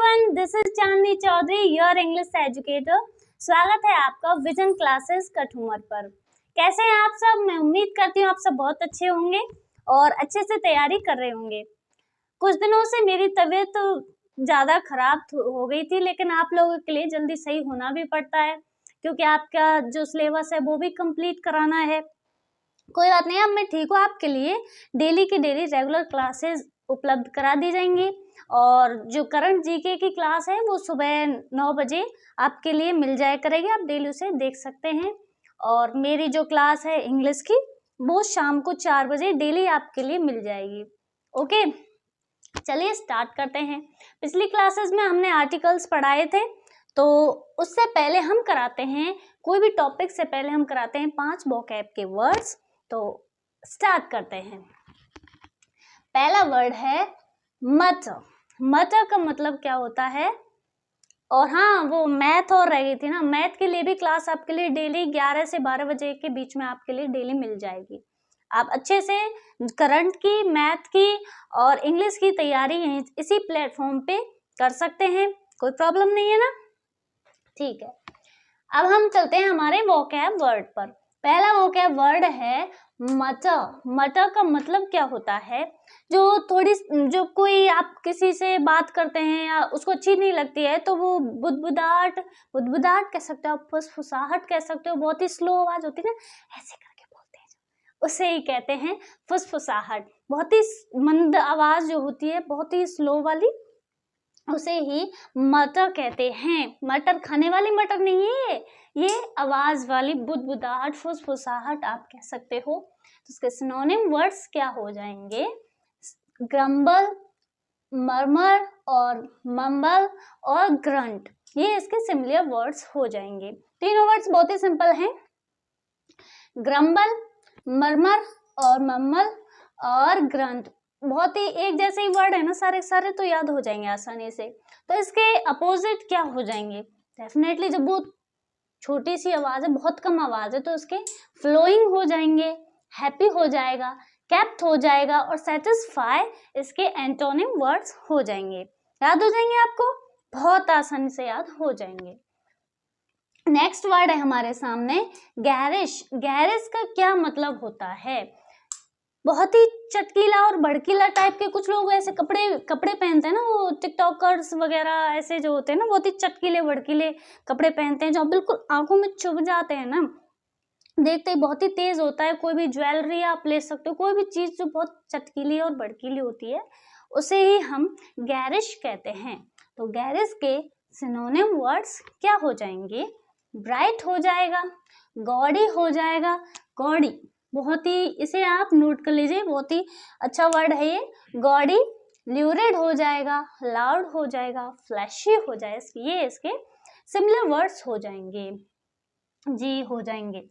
Everyone, this is Chandni Chaudhary, your English educator. स्वागत है आपका विजन क्लासेस कठुमर पर। कैसे हैं आप सब? मैं उम्मीद करती हूँ आप सब बहुत अच्छे होंगे और अच्छे से तैयारी कर रहे होंगे। कुछ दिनों से मेरी तबीयत तो ज़्यादा खराब हो गई थी, लेकिन आप लोगों के लिए जल्दी सही होना भी पड़ता है क्योंकि आपका जो सिलेबस है वो भी कंप्लीट कराना है। कोई बात नहीं, अब मैं ठीक हूँ। आपके लिए डेली की डेली रेगुलर क्लासेस उपलब्ध करा दी जाएंगी और जो करंट जीके की क्लास है वो सुबह 9 बजे आपके लिए मिल जाया करेगी। आप डेली उसे देख सकते हैं। और मेरी जो क्लास है इंग्लिश की वो शाम को 4 बजे डेली आपके लिए मिल जाएगी। ओके, चलिए स्टार्ट करते हैं। पिछली क्लासेस में हमने आर्टिकल्स पढ़ाए थे, तो उससे पहले हम कराते हैं, कोई भी टॉपिक से पहले हम कराते हैं 5 वोकैब के वर्ड्स। तो स्टार्ट करते हैं। पहला वर्ड है मटर। मटर का मतलब क्या होता है? और हाँ, वो मैथ और रह गई थी ना, मैथ के लिए भी क्लास आपके लिए डेली 11 से 12 बजे के बीच में आपके लिए डेली मिल जाएगी। आप अच्छे से करंट की, मैथ की और इंग्लिश की तैयारी इसी प्लेटफॉर्म पे कर सकते हैं, कोई प्रॉब्लम नहीं है ना। ठीक है, अब हम चलते हैं हमारे वोकैब वर्ड पर। पहला वोकैब वर्ड है मटर। मटर का मतलब क्या होता है? जो कोई आप किसी से बात करते हैं या उसको अच्छी नहीं लगती है तो वो बुदबुदाहट कह सकते हो, आप फुसफुसाहट कह सकते हो, बहुत ही स्लो आवाज होती है ना, ऐसे करके बोलते हैं, उसे ही कहते हैं फुसफुसाहट। बहुत ही मंद आवाज जो होती है, बहुत ही स्लो वाली, उसे ही मटर कहते हैं। मटर खाने वाली मटर नहीं है, ये आवाज वाली बुदबुदाहट, फुसफुसाहट आप कह सकते हो। तो इसके सिनोनिम वर्ड्स क्या हो जाएंगे? ग्रम्बल, मरमर और मम्बल और ग्रंट, ये इसके सिमिलर वर्ड्स हो जाएंगे। तीनों वर्ड्स बहुत ही सिंपल हैं, ग्रम्बल, मरमर और मम्बल और ग्रंट। बहुत ही एक जैसे ही वर्ड है ना, सारे सारे तो याद हो जाएंगे आसानी से। तो इसके अपोजिट क्या हो जाएंगे? डेफिनेटली जब वो छोटी सी आवाज है, बहुत कम आवाज है, तो इसके फ्लोइंग हो जाएंगे, हैप्पी हो जाएगा, कैप्ट हो जाएगा और सेटिस्फाई इसके एंटोनिम वर्ड्स हो जाएंगे। याद हो जाएंगे आपको, बहुत आसानी से याद हो जाएंगे। नेक्स्ट वर्ड है हमारे सामने गैरिश। गैरिश का क्या मतलब होता है? बहुत ही चटकीला और भड़कीला टाइप के कुछ लोग ऐसे कपड़े पहनते हैं ना, वो टिकटॉकर्स वगैरह ऐसे जो होते हैं ना, बहुत ही चटकीले भड़कीले कपड़े पहनते हैं जो बिल्कुल आंखों में चुभ जाते हैं ना, देखते ही बहुत ही तेज होता है। कोई भी ज्वेलरी आप ले सकते हो, कोई भी चीज जो बहुत चटकीली और भड़कीली होती है उसे ही हम गैरिश कहते हैं। तो गैरिश के सिनोनिम वर्ड्स क्या हो जाएंगे? ब्राइट हो जाएगा, गॉडी हो जाएगा। गॉडी बहुत ही, इसे आप नोट कर लीजिए, बहुत ही अच्छा वर्ड है ये, गॉडी। ल्यूरिड हो जाएगा, लाउड हो जाएगा, फ्लैशी हो जाएगा, ये इसके सिमिलर वर्ड्स हो जाएंगे जी, हो जाएंगे।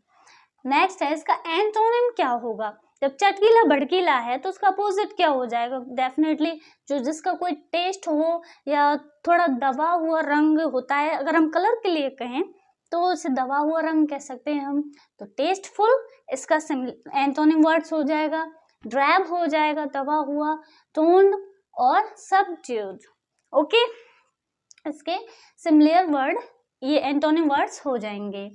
नेक्स्ट है इसका एंटोनिम क्या होगा? जब चटकीला भड़कीला है तो उसका अपोजिट क्या हो जाएगा? डेफिनेटली जो जिसका कोई टेस्ट हो या थोड़ा दबा हुआ रंग होता है, अगर हम कलर के लिए कहें तो उसे दबा हुआ रंग कह सकते हैं हम। तो टेस्टफुल इसका एंटोनिम वर्ड्स हो जाएगा, ड्रैब हो जाएगा, दबा हुआ, टोन्ड और सबड्यूड। ओके, इसके सिमिलर वर्ड, ये एंटोनिम वर्ड्स हो जाएंगे।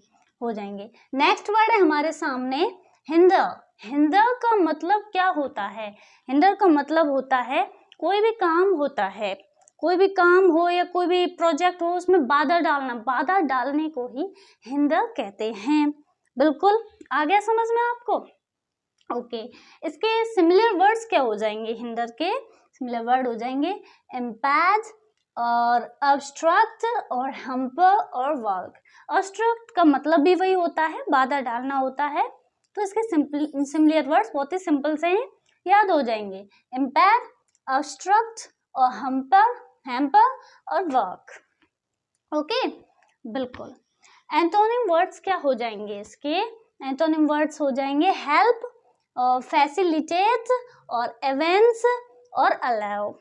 नेक्स्ट वर्ड है हमारे सामने हिंडर। हिंडर का मतलब क्या होता है? हिंडर का मतलब होता है कोई भी काम होता है, कोई भी काम हो या कोई भी प्रोजेक्ट हो, उसमें बाधा डालना, बाधा डालने को ही हिंडर कहते हैं। बिल्कुल आ गया समझ में आपको? ओके, इसके सिमिलर वर्ड्स क्या हो जाएंगे? हिंडर के सिमिलर वर्ड हो जाएंगे इम्पैड और ऑब्स्ट्रक्ट और हम्पर और वॉल्क। ऑब्स्ट्रक्ट का मतलब भी वही होता है, बाधा डालना होता है। तो इसके सिमिलर वर्ड्स बहुत ही सिंपल से हैं, याद हो जाएंगे, इम्पैड, ऑब्स्ट्रक्ट और हैम्पर और वर्क। ओके, बिल्कुल। एंटोनिम वर्ड्स क्या हो जाएंगे? इसके एंटोनिम वर्ड्स हो जाएंगे हेल्प और फैसिलिटेट और एवेंस और अलाउ।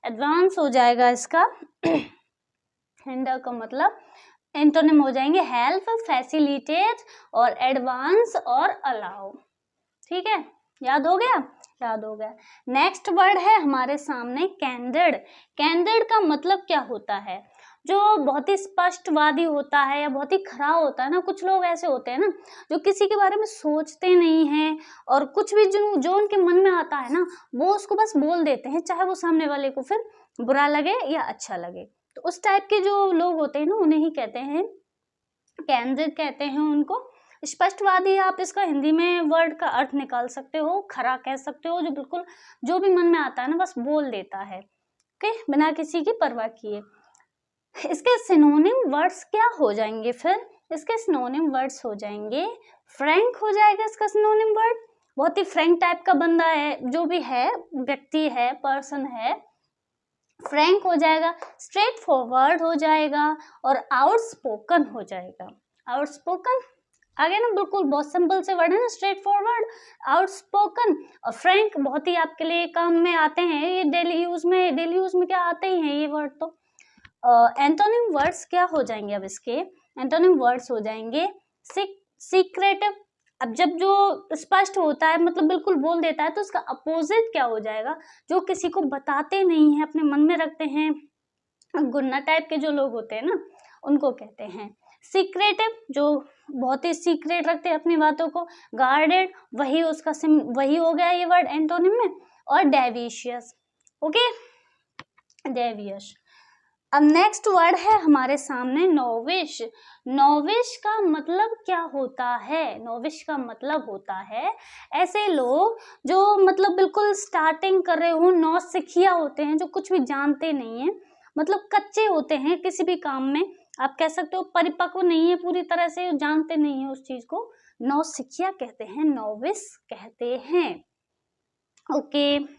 एडवांस हो जाएगा इसका हिंडर का मतलब, एंटोनिम हो जाएंगे हेल्प, फैसिलिटेट और एडवांस और अलाउ। ठीक है, याद हो गया? याद हो गया। नेक्स्ट वर्ड है हमारे सामने कैंडिड। कैंडिड का मतलब क्या होता है? जो बहुत ही स्पष्टवादी होता है या बहुत ही खरा होता है ना। कुछ लोग ऐसे होते हैं ना जो किसी के बारे में सोचते नहीं हैं और कुछ भी जो उनके मन में आता है ना वो उसको बस बोल देते हैं, चाहे वो सामने वाले को फिर बुरा लगे या अच्छा लगे। तो उस टाइप के जो लोग होते हैं ना उन्हें ही कहते हैं कैंडिड कहते हैं उनको। स्पष्टवादी आप इसका हिंदी में वर्ड का अर्थ निकाल सकते हो, खरा कह सकते हो, जो बिल्कुल जो भी मन में आता है ना बस बोल देता है, ओके, बिना किसी की परवाह किए। इसके सिनोनिम वर्ड्स क्या हो जाएंगे? फिर इसके सिनोनिम वर्ड्स हो जाएंगे फ्रैंक हो जाएगा इसका सिनोनिम वर्ड। बहुत ही फ्रैंक टाइप का बंदा है, जो भी है, व्यक्ति है, पर्सन है, फ्रैंक हो जाएगा। स्ट्रेट फॉरवर्ड हो जाएगा और आउटस्पोकन हो जाएगा। आउटस्पोकन आगे ना बिल्कुल बहुत सिंपल से वर्ड है ना, स्ट्रेट फॉरवर्ड, आउटस्पोकन और फ्रैंक बहुत ही आपके लिए काम में आते हैं, ये डेली यूज में क्या आते ही हैं ये वर्ड। तो एंटोनिम वर्ड्स क्या हो जाएंगे? अब इसके एंटोनिम वर्ड्स हो जाएंगे सीक्रेटिव। अब जब जो स्पष्ट होता है मतलब बिल्कुल बोल देता है तो उसका अपोजिट क्या हो जाएगा? जो किसी को बताते नहीं है, अपने मन में रखते हैं, गुन्ना टाइप के जो लोग होते हैं ना उनको कहते हैं सीक्रेटिव, जो बहुत ही सीक्रेट रखते हैं अपनी बातों को। गार्डेड वही उसका वही हो गया ये वर्ड एंटोनिम में। और डेविशियस, ओके, डेवियस। अब नेक्स्ट वर्ड है हमारे सामने नोविश। नोविश का मतलब क्या होता है? नोविश का मतलब होता है ऐसे लोग जो मतलब बिल्कुल स्टार्टिंग कर रहे हो, नौसिखिया होते हैं, जो कुछ भी जानते नहीं है, मतलब कच्चे होते हैं किसी भी काम में। आप कह सकते हो परिपक्व नहीं है पूरी तरह से, जानते नहीं है उस चीज को, नौसिखिया कहते हैं, नोविस कहते हैं, ओके।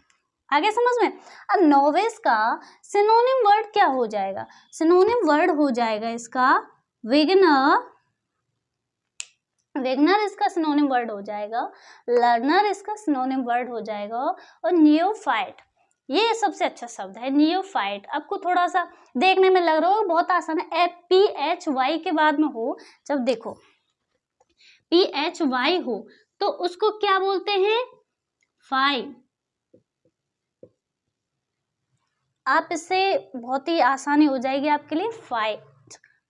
आगे समझ में। अब नोविस का सिनोनिम वर्ड क्या हो जाएगा? सिनोनिम वर्ड हो जाएगा इसका बिगिनर। बिगिनर इसका सिनोनिम वर्ड हो जाएगा। लर्नर इसका सिनोनिम वर्ड हो जाएगा। और नियोफाइट, ये सबसे अच्छा शब्द है नियोफाइट। आपको थोड़ा सा देखने में लग रहा हो बहुत आसान है, PHY के बाद में हो, जब देखो PHY हो तो उसको क्या बोलते हैं? फाइव। आप इससे बहुत ही आसानी हो जाएगी आपके लिए,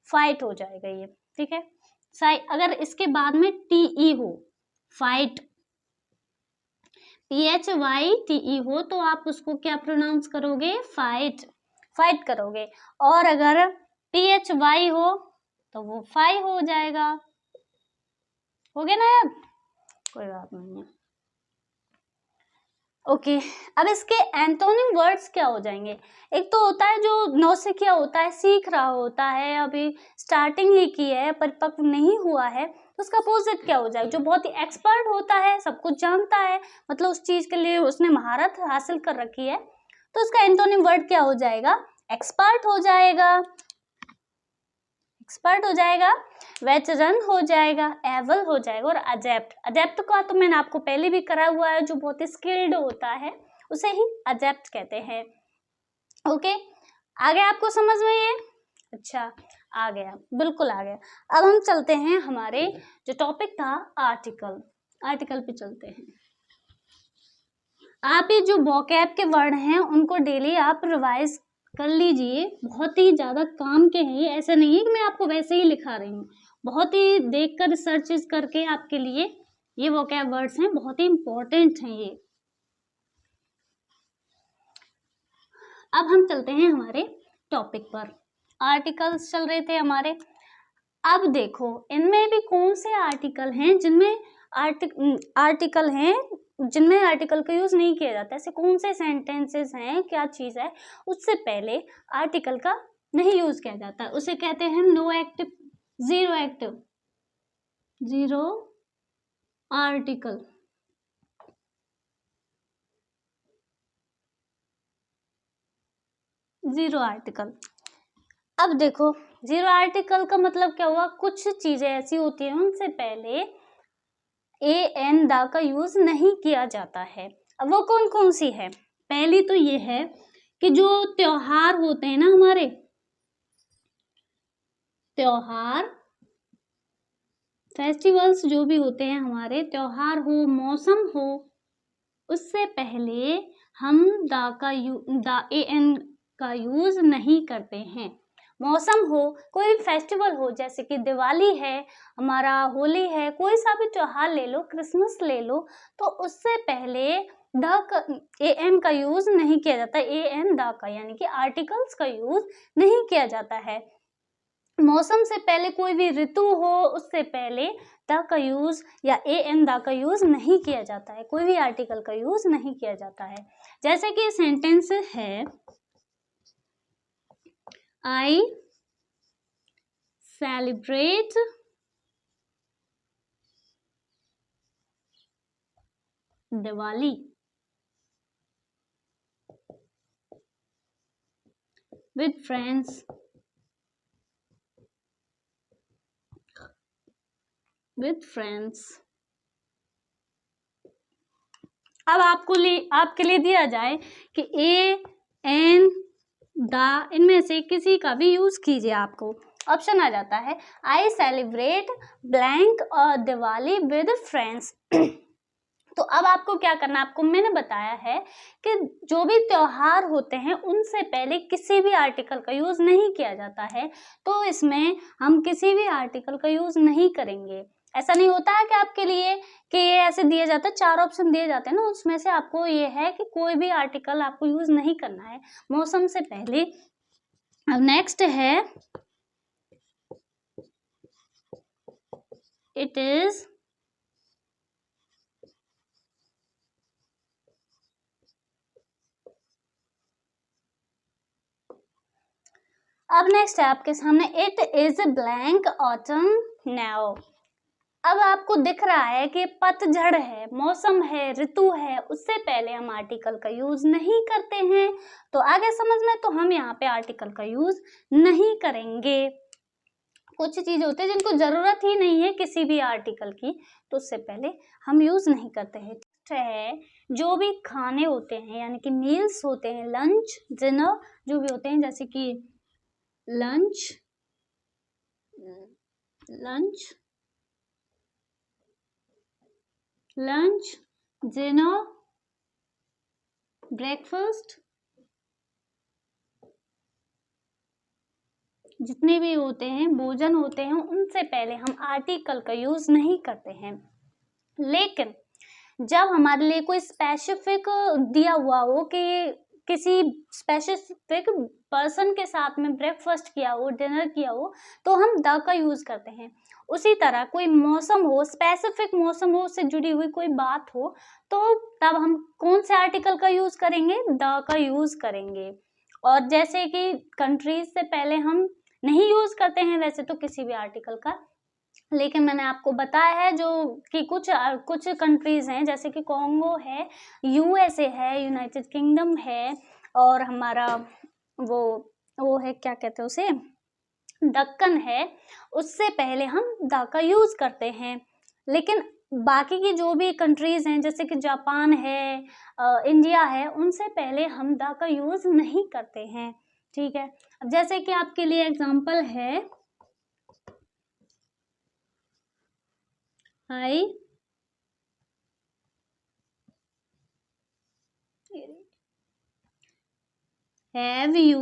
फाइट हो जाएगा ये, ठीक है। अगर इसके बाद में TE हो, फाइट, PHYTE हो तो आप उसको क्या प्रोनाउंस करोगे? फाइट करोगे। और अगर PHY हो तो वो फाइव हो जाएगा, हो गया ना यार, कोई बात नहीं है, ओके। अब इसके एंटोनिम वर्ड्स क्या हो जाएंगे? एक तो होता है जो नौसिखिया होता है, सीख रहा होता है, अभी स्टार्टिंग ही की है, परिपक्व नहीं हुआ है, तो उसका अपोजिट क्या हो जाएगा? जो बहुत ही एक्सपर्ट होता है, सब कुछ जानता है, मतलब उस चीज के लिए उसने महारत हासिल कर रखी है, तो उसका एंटोनिम वर्ड क्या हो जाएगा? एक्सपर्ट हो जाएगा, एक्सपर्ट हो जाएगा, वेटरन हो जाएगा, एबल हो जाएगा। और अडेप्ट का तो मैंने आपको पहले भी करा हुआ है, जो बहुत ही स्किल्ड होता है उसे ही अडेप्ट कहते हैं, ओके। आ गया आपको समझ में ये? अच्छा, आ गया, बिल्कुल आ गया। अब हम चलते हैं हमारे जो टॉपिक था आर्टिकल पे चलते हैं। आप ये जो वोकैब के वर्ड हैं उनको डेली आप रिवाइज कर लीजिए, बहुत ही ज्यादा काम के हैं ये, ऐसा नहीं है कि मैं आपको वैसे ही लिखा रही हूँ, बहुत ही देखकर रिसर्च करके आपके लिए ये वोकैब वर्ड्स हैं, बहुत ही इंपॉर्टेंट हैं ये। अब हम चलते हैं हमारे टॉपिक पर, आर्टिकल्स चल रहे थे हमारे। अब देखो इनमें भी कौन से आर्टिकल हैं जिनमें आर्टिकल हैं जिनमें आर्टिकल का यूज नहीं किया जाता, ऐसे कौन से सेंटेंसेस हैं, क्या चीज है उससे पहले आर्टिकल का नहीं यूज किया जाता, उसे कहते हैं no active, zero article. Zero article. अब देखो जीरो आर्टिकल का मतलब क्या हुआ? कुछ चीजें ऐसी होती हैं उनसे पहले एन दा का यूज नहीं किया जाता है। अब वो कौन कौन सी है? पहली तो ये है कि जो त्योहार होते हैं ना हमारे, त्योहार, फेस्टिवल्स जो भी होते हैं हमारे, त्योहार हो, मौसम हो, उससे पहले हम द एन का यूज नहीं करते हैं। मौसम हो, कोई फेस्टिवल हो, जैसे कि दिवाली है, हमारा होली है, कोई सा भी त्योहार ले लो, क्रिसमस ले लो, तो उससे पहले ए एन का यूज नहीं किया जाता। ए एन द का यानी कि आर्टिकल्स का यूज नहीं किया जाता है। मौसम से पहले कोई भी ऋतु हो, उससे पहले द का यूज या ए एन द का यूज नहीं किया जाता है, कोई भी आर्टिकल का यूज नहीं किया जाता है। जैसे कि सेंटेंस है, I celebrate Diwali with friends अब आपके लिए दिया जाए कि ए एन द, इनमें से किसी का भी यूज कीजिए। आपको ऑप्शन आ जाता है, आई सेलिब्रेट ब्लैंक और दिवाली विद फ्रेंड्स। तो अब आपको क्या करना है, आपको मैंने बताया है कि जो भी त्योहार होते हैं उनसे पहले किसी भी आर्टिकल का यूज नहीं किया जाता है, तो इसमें हम किसी भी आर्टिकल का यूज नहीं करेंगे। ऐसा नहीं होता है कि आपके लिए कि ये ऐसे दिया जाता है, 4 ऑप्शन दिए जाते हैं ना, उसमें से आपको ये है कि कोई भी आर्टिकल आपको यूज नहीं करना है मौसम से पहले। अब नेक्स्ट है, इट इज अब नेक्स्ट है आपके सामने, it is blank autumn now. अब आपको दिख रहा है कि पतझड़ है, मौसम है, ऋतु है, उससे पहले हम आर्टिकल का यूज नहीं करते हैं। तो आगे समझ में, तो हम यहाँ पे आर्टिकल का यूज नहीं करेंगे। कुछ चीज होते हैं जिनको जरूरत ही नहीं है किसी भी आर्टिकल की, तो उससे पहले हम यूज नहीं करते हैं। है जो भी खाने होते हैं यानी कि मील्स होते हैं, लंच डिनर जो भी होते हैं, जैसे कि लंच डिनर ब्रेकफास्ट, जितने भी होते हैं भोजन होते हैं, उनसे पहले हम आर्टिकल का यूज नहीं करते हैं। लेकिन जब हमारे लिए कोई स्पेसिफिक दिया हुआ हो कि किसी स्पेसिफिक पर्सन के साथ में ब्रेकफास्ट किया हो, डिनर किया हो, तो हम द का यूज करते हैं। उसी तरह कोई मौसम हो, स्पेसिफिक मौसम हो, उससे जुड़ी हुई कोई बात हो, तो तब हम कौन से आर्टिकल का यूज करेंगे, द का यूज करेंगे। और जैसे कि कंट्रीज से पहले हम नहीं यूज करते हैं वैसे तो किसी भी आर्टिकल का, लेकिन मैंने आपको बताया है जो कि कुछ कंट्रीज हैं, जैसे कि कॉन्गो है, यूएसए है, यूनाइटेड किंगडम है, और हमारा वो है, क्या कहते हैं उसे, दक्कन है, उससे पहले हम द का यूज करते हैं। लेकिन बाकी की जो भी कंट्रीज हैं, जैसे कि जापान है, इंडिया है, उनसे पहले हम द का यूज नहीं करते हैं। ठीक है, अब जैसे कि आपके लिए एग्जांपल है, I have you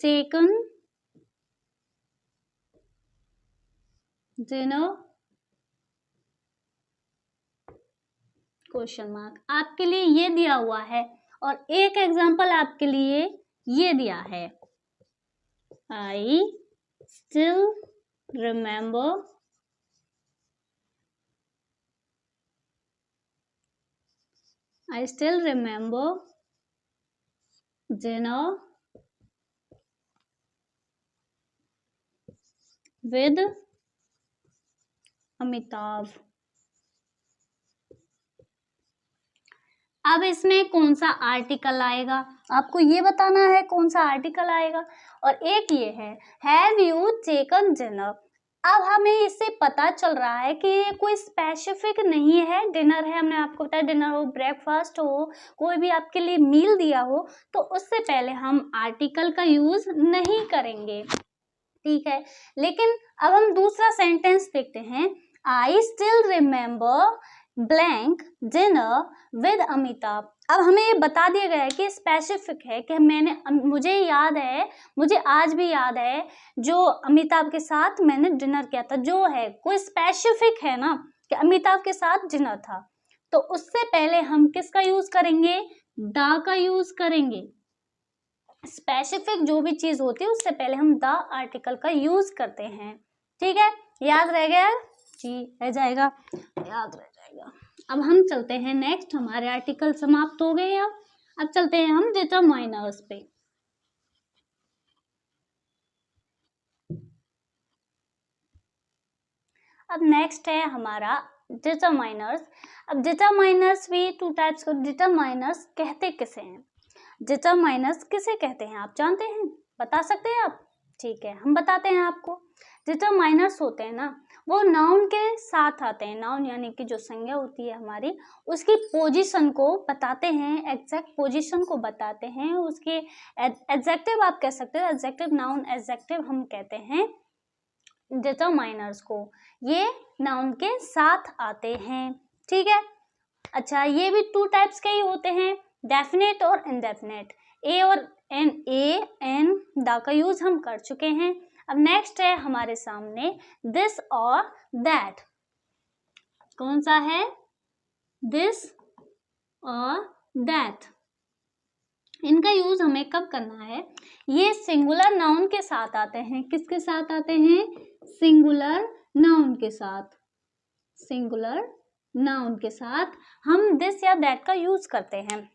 taken dinner? Question mark आपके लिए ये दिया हुआ है, और एक एग्जांपल आपके लिए ये दिया है, I still remember dinner with Amitabh. अब इसमें कौन सा आर्टिकल आएगा, आपको ये बताना है कौन सा आर्टिकल आएगा। और एक ये है, हैव यू टेकन डिनर। अब हमें इससे पता चल रहा है कि ये कोई स्पेसिफिक नहीं है, डिनर है, हमने आपको बताया डिनर हो, ब्रेकफास्ट हो, कोई भी आपके लिए मील दिया हो, तो उससे पहले हम आर्टिकल का यूज नहीं करेंगे। ठीक है, लेकिन अब हम दूसरा सेंटेंस देखते हैं, I still remember blank dinner with Amitabh. अब हमें ये बता दिया गया है कि स्पेसिफिक है कि मुझे याद है, मुझे आज भी याद है जो अमिताभ के साथ मैंने डिनर किया था। जो है कोई स्पेसिफिक है ना कि अमिताभ के साथ डिनर था, तो उससे पहले हम किसका यूज करेंगे? द का यूज करेंगे। स्पेसिफिक जो भी चीज होती है उससे पहले हम द आर्टिकल का यूज करते हैं। ठीक है, याद रह गया? जी रह जाएगा, याद रह जाएगा। अब हम चलते हैं नेक्स्ट, हमारे आर्टिकल समाप्त हो गए। अब चलते हैं हम डिटरमाइनर्स पे। अब नेक्स्ट है हमारा डिटरमाइनर्स। अब डिटरमाइनर्स भी टू टाइप्स को डिटरमाइनर्स कहते किसे हैं? डिटरमाइनर्स किसे कहते हैं आप जानते हैं? बता सकते हैं आप? ठीक है, हम बताते हैं आपको। डिटरमाइनर्स होते हैं ना, वो नाउन के साथ आते हैं। नाउन यानी कि जो संज्ञा होती है हमारी, उसकी पोजीशन को बताते हैं, एग्जैक्ट पोजीशन को बताते हैं। उसके एडजेक्टिव आप कह सकते हो, एडजेक्टिव नाउन एडजेक्टिव हम कहते हैं डिटरमाइनर्स को। ये नाउन के साथ आते हैं। ठीक है, अच्छा ये भी टू टाइप्स के ही होते हैं, डेफिनेट और इनडेफिनेट। ए और एन, ए एन द का यूज हम कर चुके हैं। अब नेक्स्ट है हमारे सामने दिस और दैट। कौन सा है? दिस और दैट। इनका यूज हमें कब करना है? ये सिंगुलर नाउन के साथ आते हैं। किसके साथ आते हैं? सिंगुलर नाउन के साथ। सिंगुलर नाउन के साथ हम दिस या दैट का यूज करते हैं।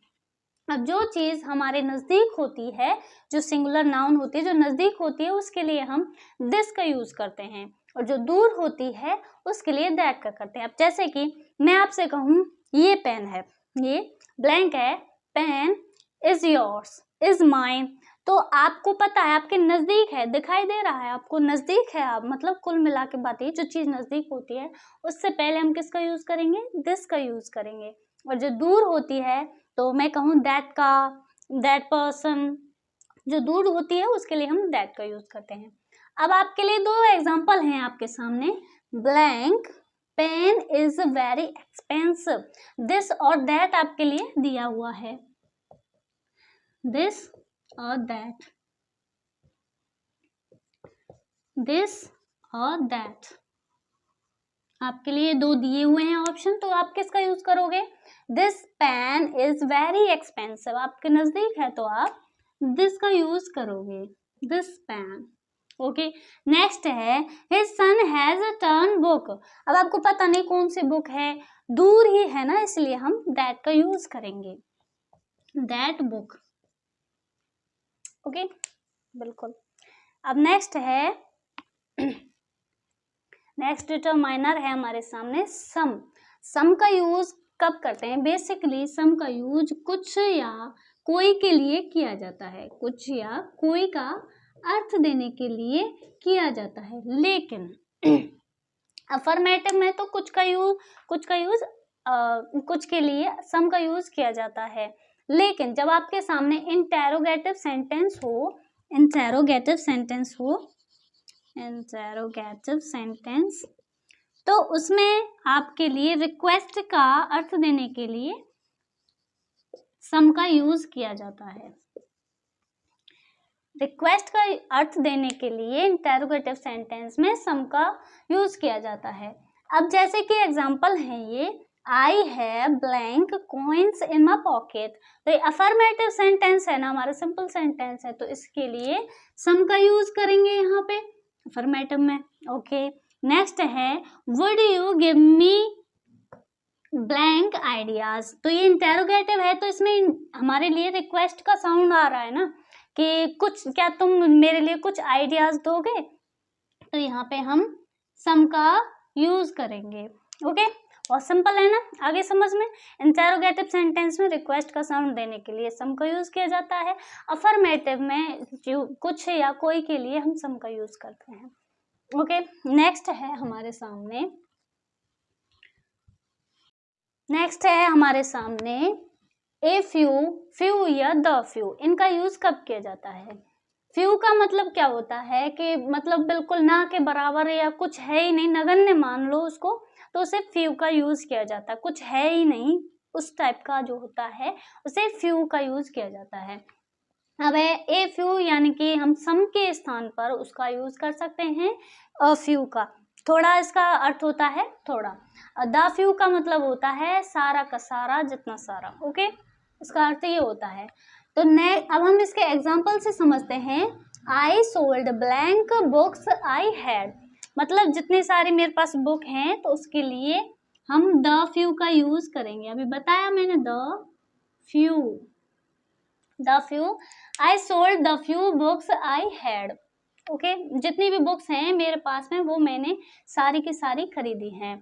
अब जो चीज हमारे नजदीक होती है, जो सिंगुलर नाउन होती है, जो नजदीक होती है, उसके लिए हम दिस का यूज करते हैं, और जो दूर होती है उसके लिए दैट का करते हैं। अब जैसे कि मैं आपसे कहूँ ये पेन है, ये ब्लैंक है, pen is yours, is mine, तो आपको पता है, आपके नजदीक है, दिखाई दे रहा है, आपको नजदीक है। आप मतलब कुल मिला के बात, ये जो चीज नजदीक होती है उससे पहले हम किसका यूज करेंगे? दिस का यूज करेंगे। और जो दूर होती है, तो मैं कहूँ दैट का, दैट पर्सन, जो दूर होती है उसके लिए हम दैट का यूज करते हैं। अब आपके लिए दो एग्जांपल हैं आपके सामने। Blank pen is very expensive. This और दैट आपके लिए दिया हुआ है, दिस और दैट, दिस और दैट आपके लिए दो दिए हुए हैं ऑप्शन, तो आप किसका यूज करोगे? This pen is very expensive, आपके नजदीक है तो आप दिस का यूज करोगे, दिस पेन। ओके, नेक्स्ट है his son has a torn book. अब आपको पता नहीं कौन सी बुक है, दूर ही है ना, इसलिए हम दैट का यूज करेंगे, दैट बुक। ओके, बिल्कुल। अब नेक्स्ट है नेक्स्ट डिटरमाइनर है हमारे सामने सम। सम का यूज कब करते हैं? बेसिकली सम का यूज कुछ या कोई के लिए किया जाता है, कुछ या कोई का अर्थ देने के लिए किया जाता है। लेकिन अफर्मेटिव में तो कुछ का यूज कुछ के लिए सम का यूज किया जाता है। लेकिन जब आपके सामने इंटेरोगेटिव सेंटेंस हो, इंटेरोगेटिव सेंटेंस हो, इंटेरोगेटिव सेंटेंस, तो उसमें आपके लिए रिक्वेस्ट का अर्थ देने के लिए सम का यूज किया जाता है। रिक्वेस्ट का अर्थ देने के लिए इंटेरोगेटिव सेंटेंस में सम का यूज किया जाता है। अब जैसे कि एग्जांपल है ये, I have blank coins in my pocket, तो ये अफर्मेटिव सेंटेंस है ना, हमारा सिंपल सेंटेंस है, तो इसके लिए सम का यूज करेंगे यहाँ पे अफर्मेटिव में। ओके, नेक्स्ट है would you give me blank ideas, तो ये इंटेरोगेटिव है, तो इसमें हमारे लिए रिक्वेस्ट का साउंड आ रहा है ना कि कुछ, क्या तुम मेरे लिए कुछ आइडियाज दोगे, तो यहाँ पे हम सम का यूज करेंगे। ओके, बहुत सिंपल है ना, आगे समझ में। इंटेरोगेटिव सेंटेंस में रिक्वेस्ट का साउंड देने के लिए सम का यूज किया जाता है, अफर्मेटिव में जो कुछ या कोई के लिए हम सम का यूज करते हैं। ओके, नेक्स्ट है हमारे सामने, ए फ्यू, फ्यू या द फ्यू, इनका यूज कब किया जाता है? फ्यू का मतलब क्या होता है कि मतलब बिल्कुल ना के बराबर या कुछ है ही नहीं, नगण्य मान लो उसको, तो उसे फ्यू का यूज किया जाता है। कुछ है ही नहीं उस टाइप का जो होता है उसे फ्यू का यूज किया जाता है। अब है ए फ्यू, यानी कि हम सम के स्थान पर उसका यूज कर सकते हैं अ फ्यू का। थोड़ा इसका अर्थ होता है थोड़ा। द फ्यू का मतलब होता है सारा का सारा, जितना सारा। ओके, इसका अर्थ ये होता है। तो अब हम इसके एग्जाम्पल से समझते हैं। I sold blank books I had, मतलब जितनी सारी मेरे पास बुक हैं तो उसके लिए हम द फ्यू का यूज करेंगे। अभी बताया मैंने the few, the few. I sold the few books I had. Okay, जितनी भी बुक्स हैं मेरे पास में वो मैंने सारी की सारी खरीदी हैं।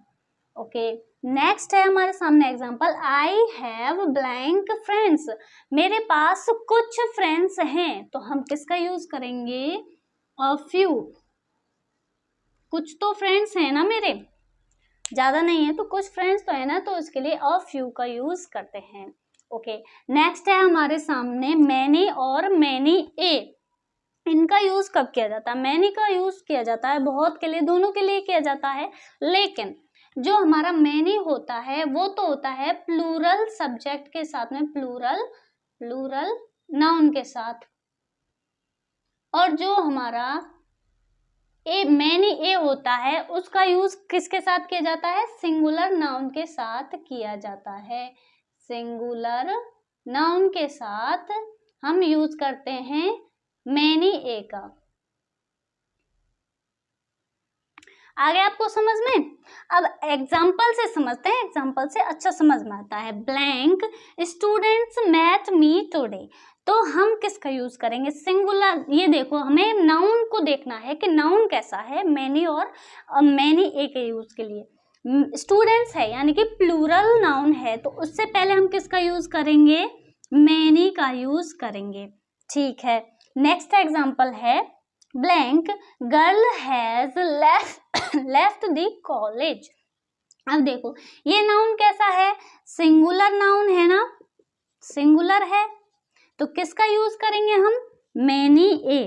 ओके, नेक्स्ट है हमारे सामने example, I have blank friends, मेरे पास कुछ फ्रेंड्स हैं। तो हम किसका यूज करेंगे? A few. कुछ तो फ्रेंड्स हैं ना मेरे, ज्यादा नहीं है तो कुछ फ्रेंड्स तो है ना, तो इसके लिए अ फ्यू का यूज करते हैं। ओके, नेक्स्ट है हमारे सामने मैनी और मैनी ए। इनका यूज कब किया जाता है? मैनी का यूज किया जाता है बहुत के लिए, दोनों के लिए किया जाता है, लेकिन जो हमारा मैनी होता है वो तो होता है प्लूरल सब्जेक्ट के साथ में, प्लूरल नाउन के साथ। और जो हमारा मैनी ए होता है उसका यूज किसके साथ किया जाता है? सिंगुलर नाउन के साथ किया जाता है। सिंगुलर नाउन के साथ हम यूज करते हैं मैनी ए का। आगे आपको समझ में? अब एग्जाम्पल से समझते हैं, एग्जाम्पल से अच्छा समझ में आता है। Blank students met me today, तो हम किसका यूज करेंगे? सिंगुलर। ये देखो, हमें नाउन को देखना है कि नाउन कैसा है, मैनी और मैनी ए के यूज के लिए। स्टूडेंट्स है यानी कि प्लूरल नाउन है, तो उससे पहले हम किसका यूज करेंगे? मैनी का यूज करेंगे। ठीक है, नेक्स्ट एग्जाम्पल है blank girl has left the college. अब देखो ये नाउन कैसा है? सिंगुलर नाउन है ना, सिंगुलर है, तो किसका यूज करेंगे हम? Many a.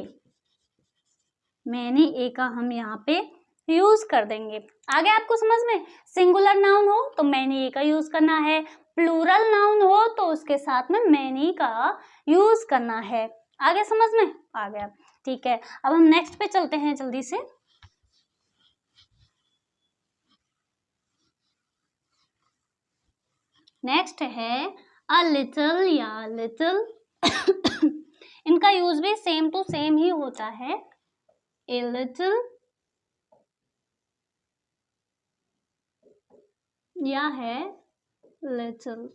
मैनी ए का हम यहाँ पे यूज कर देंगे। आगे आपको समझ में? सिंगुलर नाउन हो तो मैनी ए का यूज करना है, प्लूरल नाउन हो तो उसके साथ में मैनी का यूज करना है। आगे समझ में आ गया? ठीक है, अब हम नेक्स्ट पे चलते हैं जल्दी से। नेक्स्ट है अ लिटिल या लिटिल। इनका यूज भी सेम टू सेम ही होता है। ए लिटिल या है लिटिल।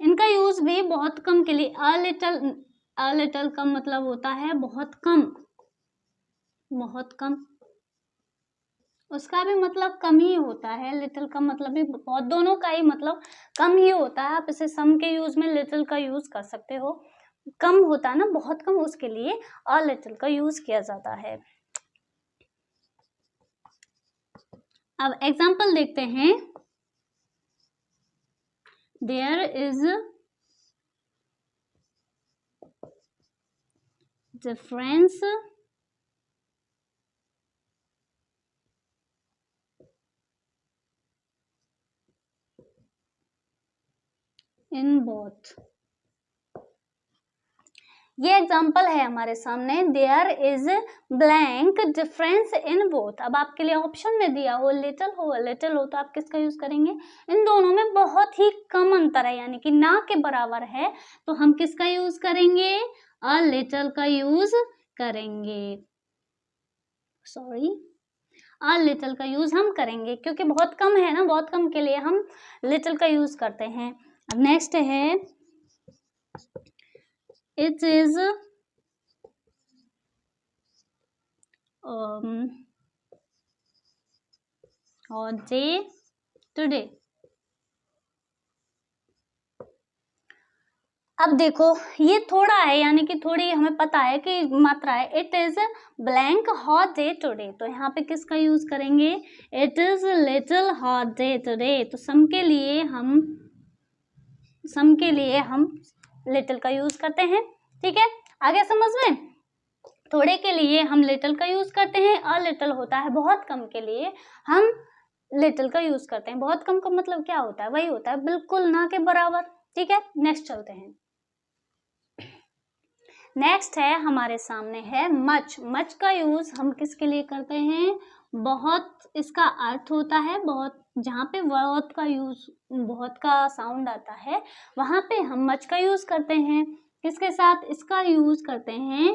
इनका यूज भी बहुत कम के लिए। अ लिटिल का मतलब होता है बहुत कम, बहुत कम। उसका भी मतलब कम ही होता है, लिटिल का मतलब भी बहुत, दोनों का ही मतलब कम ही होता है। आप इसे सम के यूज में लिटिल का यूज कर सकते हो। कम होता है ना, बहुत कम, उसके लिए अ लिटिल का यूज किया जाता है। अब एग्जाम्पल देखते हैं। There is difference in both. ये एग्जाम्पल है हमारे सामने, there is blank difference in both. अब आपके लिए ऑप्शन में दिया हो लिटिल हो तो आप किसका यूज करेंगे? इन दोनों में बहुत ही कम अंतर है, यानी कि ना के बराबर है, तो हम किसका यूज करेंगे? अ लिटिल का यूज करेंगे। सॉरी, अ लिटिल का यूज हम करेंगे क्योंकि बहुत कम है ना, बहुत कम के लिए हम लिटिल का यूज करते हैं। अब नेक्स्ट है it is hot day today। अब देखो ये थोड़ा है, यानी कि थोड़ी हमें पता है कि मात्रा है। It is blank hot day today, तो यहाँ पे किसका यूज करेंगे? It is little hot day today. तो सम के लिए हम लिटिल का यूज करते हैं। ठीक है, आगे समझ में। थोड़े के लिए हम लिटिल का यूज करते हैं, अ लिटिल होता है बहुत कम के लिए हम लिटिल का यूज करते हैं। बहुत कम का मतलब क्या होता है, वही होता है बिल्कुल ना के बराबर। ठीक है, नेक्स्ट चलते हैं। नेक्स्ट है हमारे सामने है मच। मच का यूज हम किसके लिए करते हैं, बहुत, इसका अर्थ होता है बहुत, जहाँ पे बहुत का यूज, बहुत का साउंड आता है वहां पे हम मच का यूज करते हैं। किसके साथ इसका यूज करते हैं,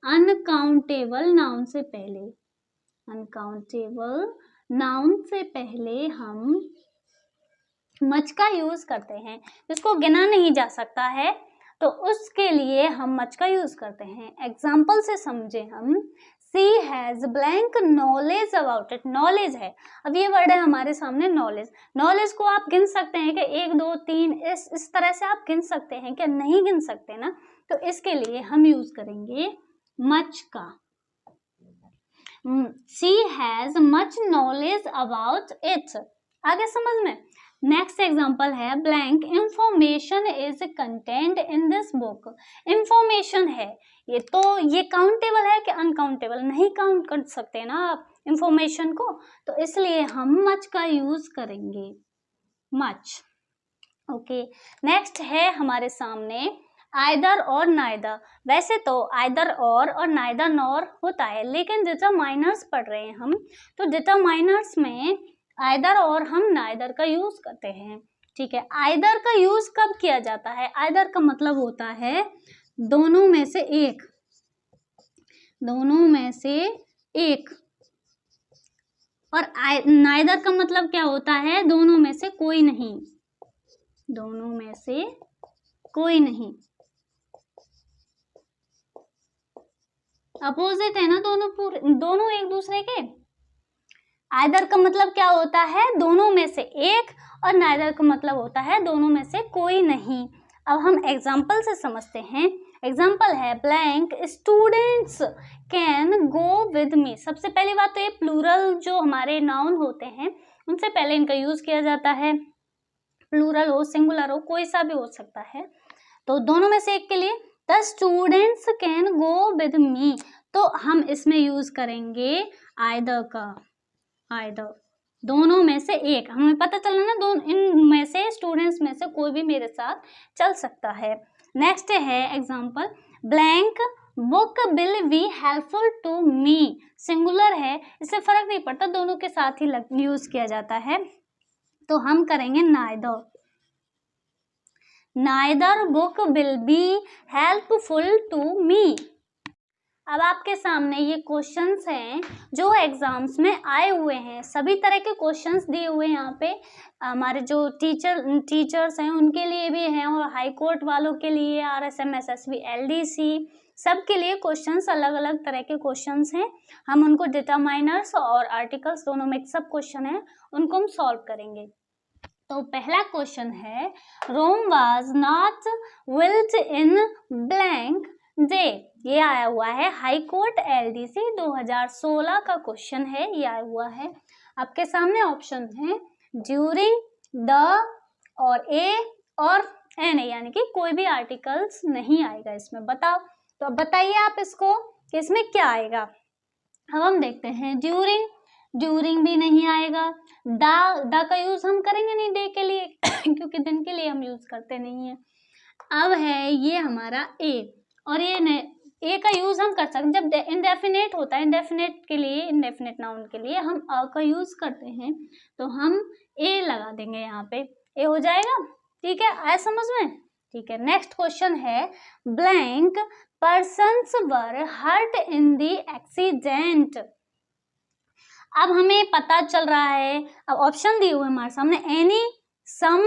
अनकाउंटेबल नाउन से पहले। अनकाउंटेबल नाउन से पहले हम मच का यूज करते हैं, जिसको गिना नहीं जा सकता है तो उसके लिए हम मच का यूज करते हैं। एग्जाम्पल से समझे हम, she has blank knowledge about it. Knowledge है, अब ये वर्ड है हमारे सामने नॉलेज। नॉलेज को आप गिन सकते हैं कि 1 2 3 इस तरह से आप गिन सकते हैं, क्या नहीं गिन सकते ना, तो इसके लिए हम यूज करेंगे मच का। She has much knowledge about it. आगे समझ में। नेक्स्ट एग्जाम्पल है blank information is content in this book. Information है ये, तो ये काउंटेबल है कि अनकाउंटेबल, नहीं काउंट कर सकते ना आप इंफॉर्मेशन को, तो इसलिए हम मच का यूज करेंगे, मच। ओके, नेक्स्ट है हमारे सामने आइदर और नाइदर। वैसे तो आइदर और नाइदर नॉर होता है, लेकिन डिटरमाइनर्स पढ़ रहे हैं हम, तो डिटरमाइनर्स में आइदर और हम नाइदर का यूज करते हैं। ठीक है, आइदर का यूज कब किया जाता है, आइदर का मतलब होता है दोनों में से एक, दोनों में से एक, और नाइदर का मतलब क्या होता है, दोनों में से कोई नहीं, दोनों में से कोई नहीं, अपोजिट है ना दोनों, पूरे दोनों एक दूसरे के। आइदर का मतलब क्या होता है, दोनों में से एक, और नाइदर का मतलब होता है दोनों में से कोई नहीं। अब हम एग्जाम्पल से समझते हैं। एग्जाम्पल है blank students can go with me. सबसे पहली बात तो ये प्लूरल जो हमारे नाउन होते हैं उनसे पहले इनका यूज किया जाता है। प्लूरल हो सिंगुलर हो कोई सा भी हो सकता है, तो दोनों में से एक के लिए the students can go with me, तो हम इसमें यूज करेंगे आइदर का। आइदर, दोनों में से एक, हमें पता चला ना, दोनों इन में से स्टूडेंट्स में से कोई भी मेरे साथ चल सकता है। नेक्स्ट है example blank book will be helpful to me. Singular है, इससे फर्क नहीं पड़ता, दोनों के साथ ही यूज किया जाता है, तो हम करेंगे neither. Neither book will be helpful to me. अब आपके सामने ये क्वेश्चंस हैं जो एग्जाम्स में आए हुए हैं, सभी तरह के क्वेश्चंस दिए हुए हैं यहाँ पे। हमारे जो टीचर्स हैं उनके लिए भी हैं, और हाई कोर्ट वालों के लिए, RSM SSB LDC सबके लिए क्वेश्चंस, अलग अलग तरह के क्वेश्चंस हैं। हम उनको डिटरमाइनर्स और आर्टिकल्स दोनों मिक्सअप क्वेश्चन है, उनको हम सॉल्व करेंगे। तो पहला क्वेश्चन है Rome was not built in blank day. ये आया हुआ है हाई कोर्ट LDC 2016 का क्वेश्चन है, ये आया हुआ है आपके सामने। ऑप्शन है ड्यूरिंग, द और ए और एन, यानी कि कोई भी आर्टिकल्स नहीं आएगा इसमें। बताओ, तो अब बताइए आप इसको कि इसमें क्या आएगा। अब हम देखते हैं ड्यूरिंग, ड्यूरिंग भी नहीं आएगा। द का यूज हम करेंगे नहीं डे के लिए क्योंकि दिन के लिए हम यूज करते नहीं है। अब है ये हमारा ए, और ये ए का यूज हम कर सकते जब इंडेफिनेट होता है, इंडेफिनेट के लिए, इंडेफिनेट नाउन के लिए हम अ का यूज करते हैं, तो हम ए लगा देंगे यहाँ पे, ए हो जाएगा। ठीक है, आया समझ में। ठीक है, नेक्स्ट क्वेश्चन है blank persons were hurt in the accident. अब हमें पता चल रहा है, अब ऑप्शन दिए हुए हमारे सामने एनी, सम,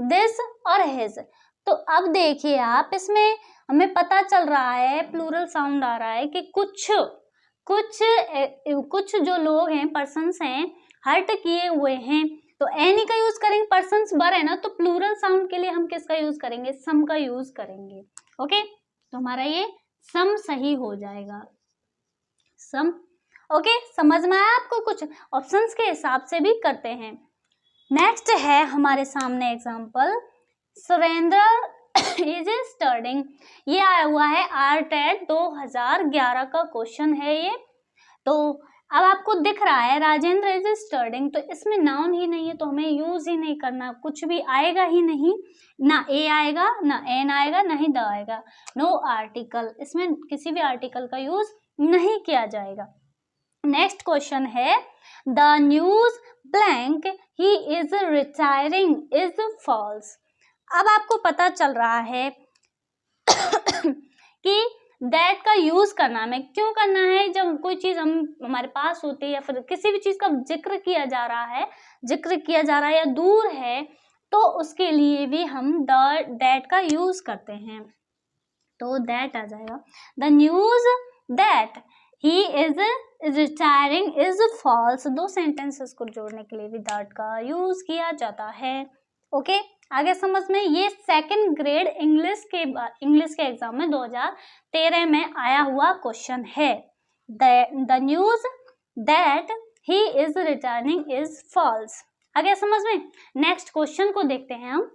दिस और हिज। तो अब देखिए आप, इसमें हमें पता चल रहा है, प्लूरल साउंड आ रहा है कि कुछ जो लोग हैं, पर्सन्स हैं, हर्ट किए हुए हैं, तो एनी का यूज करेंगे, पर्सन्स वर है ना, तो प्लूरल साउंड के लिए हम किसका यूज करेंगे, सम का यूज करेंगे। ओके, तो हमारा ये सम सही हो जाएगा, सम। ओके, समझ में आया आपको, कुछ ऑप्शंस के हिसाब से भी करते हैं। नेक्स्ट है हमारे सामने एग्जांपल सुरेंद्र इज स्टडिंग, ये आया हुआ है RTET 2011 का क्वेश्चन है ये। तो अब आपको दिख रहा है राजेंद्र इज स्टडिंग, तो इसमें नाउन ही नहीं है तो हमें यूज ही नहीं करना, कुछ भी आएगा ही नहीं, ना ए आएगा, ना एन आएगा, ना ही द आएगा, नो आर्टिकल, इसमें किसी भी आर्टिकल का यूज नहीं किया जाएगा। नेक्स्ट क्वेश्चन है the news blank he is retiring is false. अब आपको पता चल रहा है कि दैट का यूज करना हमें क्यों करना है, जब कोई चीज हमारे पास होती है या फिर किसी भी चीज का जिक्र किया जा रहा है या दूर है, तो उसके लिए भी हम दैट का यूज करते हैं। तो दैट आ जाएगा, the news that he is retiring is false, दो सेंटेंसेस को जोड़ने के लिए भी दैट का यूज किया जाता है। ओके, आगे समझ में। ये सेकंड ग्रेड इंग्लिश के एग्जाम में 2013 में आया हुआ क्वेश्चन है। The news that he is returning is false. आगे समझ में। नेक्स्ट क्वेश्चन को देखते हैं हम।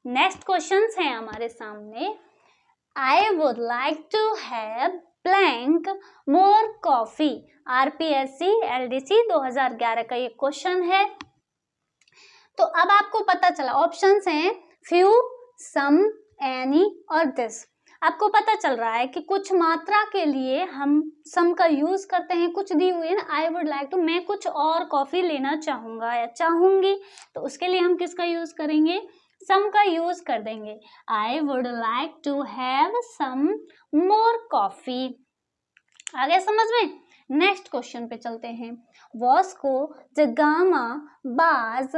नेक्स्ट क्वेश्चन है हमारे सामने, I would like to have blank more coffee. RPSC LDC 2011 का ये क्वेश्चन है। तो अब आपको पता चला, ऑप्शंस हैं फ्यू, सम, एनी और दिस। आपको पता चल रहा है कि कुछ मात्रा के लिए हम सम का यूज करते हैं, कुछ दी हुई है ना, आई वुड लाइक टू, मैं कुछ और कॉफी लेना चाहूंगा या चाहूंगी, तो उसके लिए हम किसका यूज करेंगे, सम का यूज कर देंगे। I would like to have some more coffee. आगे समझ में। नेक्स्ट क्वेश्चन पे चलते हैं। Vasco da Gama was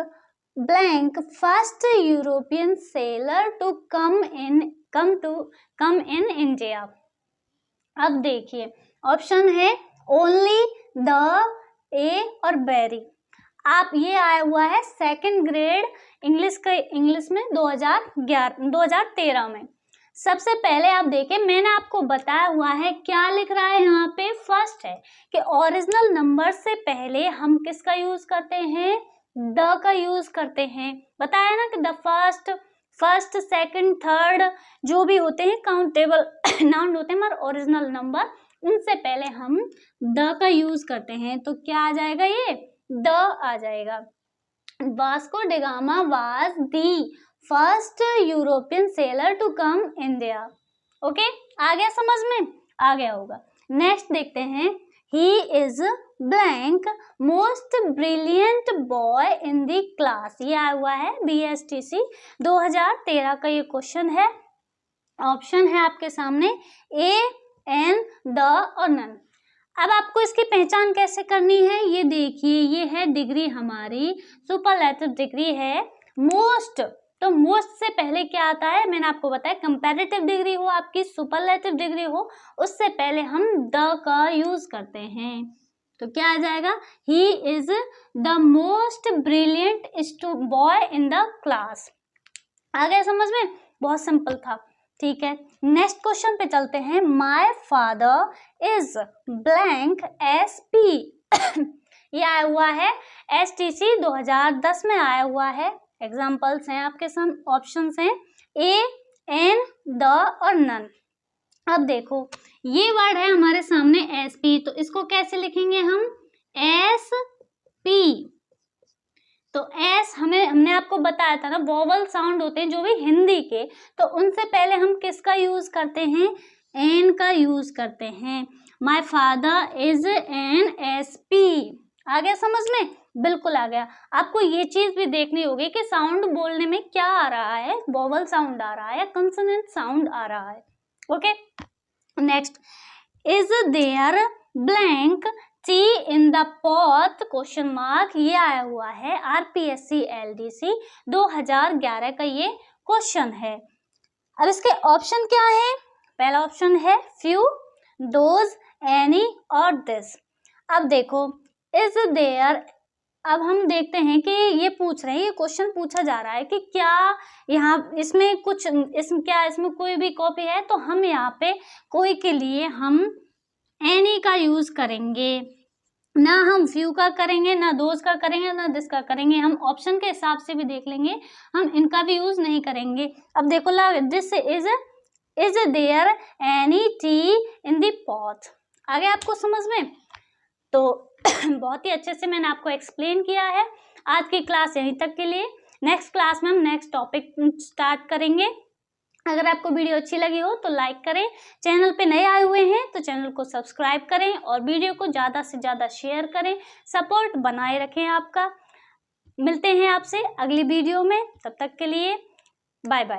blank first European sailor to come in India. अब देखिए ऑप्शन है ओनली, द, ए और वेरी। आप ये आया हुआ है सेकंड ग्रेड इंग्लिश में 2013 में। सबसे पहले आप देखें, मैंने आपको बताया हुआ है क्या लिख रहा है यहाँ पे, फर्स्ट है कि ओरिजिनल नंबर से पहले हम किसका यूज करते हैं, द का यूज करते हैं। बताया ना कि द फर्स्ट सेकंड थर्ड जो भी होते हैं काउंटेबल नाउन होते हैं, मगर ओरिजिनल नंबर, उनसे पहले हम द का यूज करते हैं। तो क्या आ जाएगा, ये द आ जाएगा। Vasco da Gama was the first European sailor to come India. Okay, आ गया समझ में, आ गया होगा। नेक्स्ट देखते हैं, he is blank most brilliant boy in the class। ये आया हुआ है BSTC 2013 का ये क्वेश्चन है। ऑप्शन है आपके सामने ए, एन, द और नन। अब आपको इसकी पहचान कैसे करनी है, ये देखिए, ये है डिग्री हमारी, सुपरलेटिव डिग्री है मोस्ट। तो मोस्ट से पहले क्या आता है, मैंने आपको बताया, कंपैरेटिव डिग्री हो आपकी, सुपरलेटिव डिग्री हो, उससे पहले हम द का यूज करते हैं। तो क्या आ जाएगा, he is the most brilliant boy in the class. आ गया समझ में, बहुत सिंपल था। ठीक है, नेक्स्ट क्वेश्चन पे चलते हैं। My father is blank SP। ये आया हुआ है STC 2010 में आया हुआ है। एग्जाम्पल्स हैं आपके सामने, ऑप्शंस हैं ए, एन, द और नन। अब देखो ये वर्ड है हमारे सामने SP, तो इसको कैसे लिखेंगे हम, SP। तो एस हमने आपको बताया था ना, वोवल साउंड होते हैं जो भी हिंदी के, तो उनसे पहले हम किसका यूज करते हैं, एन का यूज करते हैं। My father is an SP। आ गया समझ में, बिल्कुल आ गया। आपको ये चीज भी देखनी होगी कि साउंड बोलने में क्या आ रहा है, वोवल साउंड आ रहा है या कंसोनेंट साउंड आ रहा है। Okay, next, is there blank tea in the pot question mark. ये आया हुआ है RPSC LDC 2011 का ये क्वेश्चन है। अब इसके ऑप्शन क्या है, पहला ऑप्शन है फ्यू, दोज, एनी और दिस। अब देखो इज देयर, अब हम देखते हैं कि ये पूछ रहे हैं, ये क्वेश्चन पूछा जा रहा है कि क्या यहाँ इसमें कुछ इसमें कोई भी कॉपी है, तो हम यहाँ पे कोई के लिए हम एनी का यूज करेंगे। ना हम फ्यू का करेंगे, ना दोज का करेंगे, ना दिस का करेंगे, हम ऑप्शन के हिसाब से भी देख लेंगे, हम इनका भी यूज नहीं करेंगे। अब देखो this is there any tea in the pot. आ गया आपको समझ में? तो बहुत ही अच्छे से मैंने आपको एक्सप्लेन किया है। आज की क्लास यहीं तक के लिए। नेक्स्ट क्लास में हम नेक्स्ट टॉपिक स्टार्ट करेंगे। अगर आपको वीडियो अच्छी लगी हो तो लाइक करें, चैनल पे नए आए हुए हैं तो चैनल को सब्सक्राइब करें और वीडियो को ज़्यादा से ज़्यादा शेयर करें, सपोर्ट बनाए रखें आपका। मिलते हैं आपसे अगली वीडियो में, तब तक के लिए बाय बाय।